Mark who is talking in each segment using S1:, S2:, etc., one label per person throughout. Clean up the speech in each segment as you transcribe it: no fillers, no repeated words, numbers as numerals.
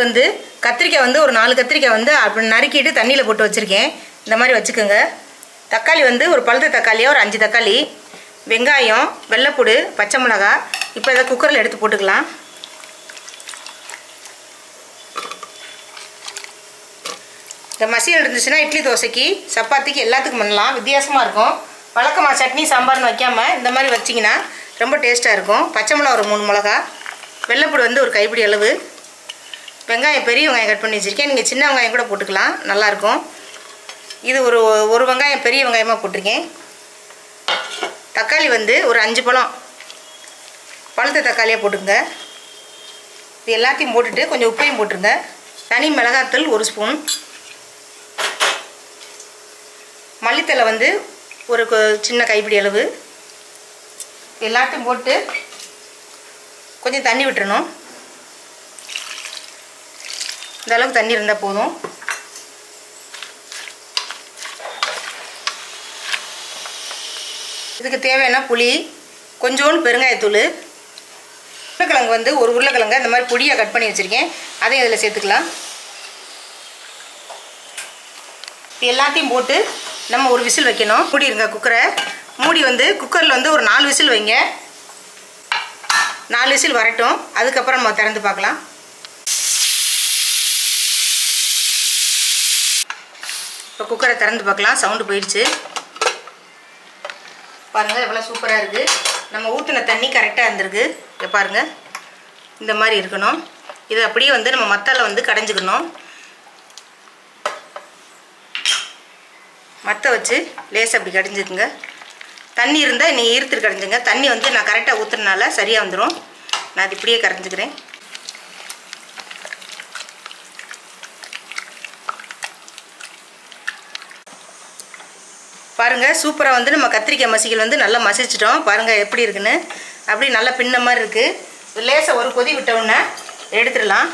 S1: வந்து கத்திரிக்காய் வந்து ஒரு 4 கத்திரிக்காய் வந்து அப்படி நறுக்கிட்டு தண்ணியில் போட்டு வச்சுருக்கேன். இந்த மாதிரி வச்சுக்கோங்க. தக்காளி வந்து ஒரு பழுத்த தக்காளியாக ஒரு 5 தக்காளி, வெங்காயம், வெள்ளைப்பூடு, பச்சை மிளகாய். இப்போ இதை குக்கரில் எடுத்து போட்டுக்கலாம். இந்த மசியல் இருந்துச்சுன்னா இட்லி, தோசைக்கு, சப்பாத்திக்கு எல்லாத்துக்கும் பண்ணலாம். வித்தியாசமாக இருக்கும். வழக்கமாக சட்னி சாம்பார்னு வைக்காமல் இந்த மாதிரி வச்சிங்கன்னா ரொம்ப டேஸ்ட்டாக இருக்கும். பச்சை மிளகா ஒரு 3 மிளகா, வெள்ளைப்பூடு வந்து ஒரு கைப்பிடி அளவு, வெங்காயம் பெரிய வெங்காயம் கட் பண்ணி வச்சுருக்கேன். நீங்கள் சின்ன வெங்காயம் கூட போட்டுக்கலாம், நல்லாயிருக்கும். இது ஒரு வெங்காயம் பெரிய வெங்காயமாக போட்டிருக்கேன். தக்காளி வந்து ஒரு 5 பழம் பழுத்த தக்காளியாக போட்டுங்க. இது எல்லாத்தையும் போட்டுட்டு கொஞ்சம் உப்பையும் போட்டுருங்க. தனி மிளகாத்தூள் 1 ஸ்பூன், மல்லித்தலை வந்து ஒரு சின்ன கைப்பிடி அளவு. எல்லாத்தையும் போட்டு கொஞ்சம் தண்ணி விட்டுறணும். இந்த அளவுக்கு தண்ணி இருந்தால் போதும். இதுக்கு தேவையான புளி, கொஞ்சோண்டு பெருங்காயத்தூள், உருளைக்கிழங்கு வந்து ஒரு உருளைக்கிழங்கு இந்த மாதிரி பொடியாக கட் பண்ணி வச்சுருக்கேன். அதையும் இதில் சேர்த்துக்கலாம். எல்லாத்தையும் போட்டு நம்ம ஒரு விசில் வைக்கணும். மூடிடுங்க குக்கரை. மூடி வந்து குக்கரில் வந்து ஒரு 4 விசில் வைங்க. 4 விசில் வரட்டும். அதுக்கப்புறம் நம்ம திறந்து பார்க்கலாம். இப்போ குக்கரை திறந்து பார்க்கலாம். சவுண்டு போயிடுச்சு பாருங்கள். எவ்வளோ சூப்பராக இருக்குது. நம்ம ஊற்றின தண்ணி கரெக்டாக இருந்திருக்கு. இங்கே பாருங்கள், இந்த மாதிரி இருக்கணும். இது அப்படியே வந்து நம்ம மத்தால வந்து கடைஞ்சிக்கணும். மற்ற வச்சு லேசாக அப்படி கடைஞ்சிக்குங்க. தண்ணி இருந்தால் நீங்கள் ஈர்த்துட்டு கடைஞ்சுங்க. தண்ணி வந்து நான் கரெக்டாக ஊற்றுறதுனால சரியாக வந்துடும். நான் அது இப்படியே கரைஞ்சிக்கிறேன். பாருங்கள், சூப்பராக வந்து நம்ம கத்திரிக்காய் மசிகள் வந்து நல்லா மசிச்சிட்டோம். பாருங்கள் எப்படி இருக்குன்னு. அப்படி நல்லா பின்ன மாதிரி இருக்குது. லேசாக ஒரு கொதி விட்டோன்னே எடுத்துடலாம்.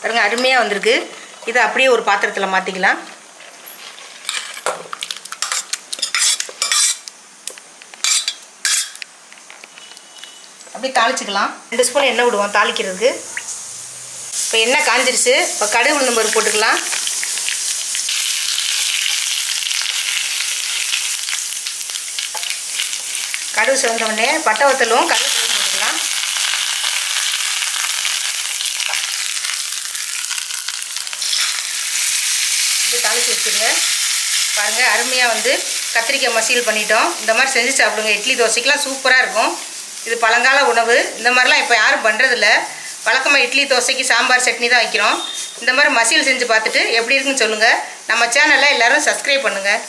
S1: பாருங்கள், அருமையாக வந்திருக்கு. இதை அப்படியே ஒரு பாத்திரத்தில் மாற்றிக்கலாம். அப்படியே தாளிச்சிக்கலாம். 2 ஸ்பூன் எண்ணெய் விடுவோம் தாளிக்கிறதுக்கு. இப்போ எண்ணெய் காஞ்சிருச்சு. இப்போ கடுகு உளுந்தம் பருப்பு போட்டுக்கலாம். கடுகு சிவந்த உடனே பட்டை வத்தலும் கருவேப்பிலையும் போட்டுக்கலாம். இது தாளித்து வச்சுருங்க. பாருங்கள், அருமையாக வந்து கத்திரிக்காய் மசியல் பண்ணிட்டோம். இந்த மாதிரி செஞ்சு சாப்பிடுங்க. இட்லி, தோசைக்கெலாம் சூப்பராக இருக்கும். இது பழங்கால உணவு. இந்த மாதிரிலாம் இப்போ யாரும் பண்ணுறதில்ல. வழக்கமாக இட்லி, தோசைக்கு சாம்பார், சட்னி தான் வைக்கிறோம். இந்த மாதிரி மசியல் செஞ்சு பார்த்துட்டு எப்படி இருக்குன்னு சொல்லுங்கள். நம்ம சேனலை எல்லோரும் சப்ஸ்கிரைப் பண்ணுங்கள்.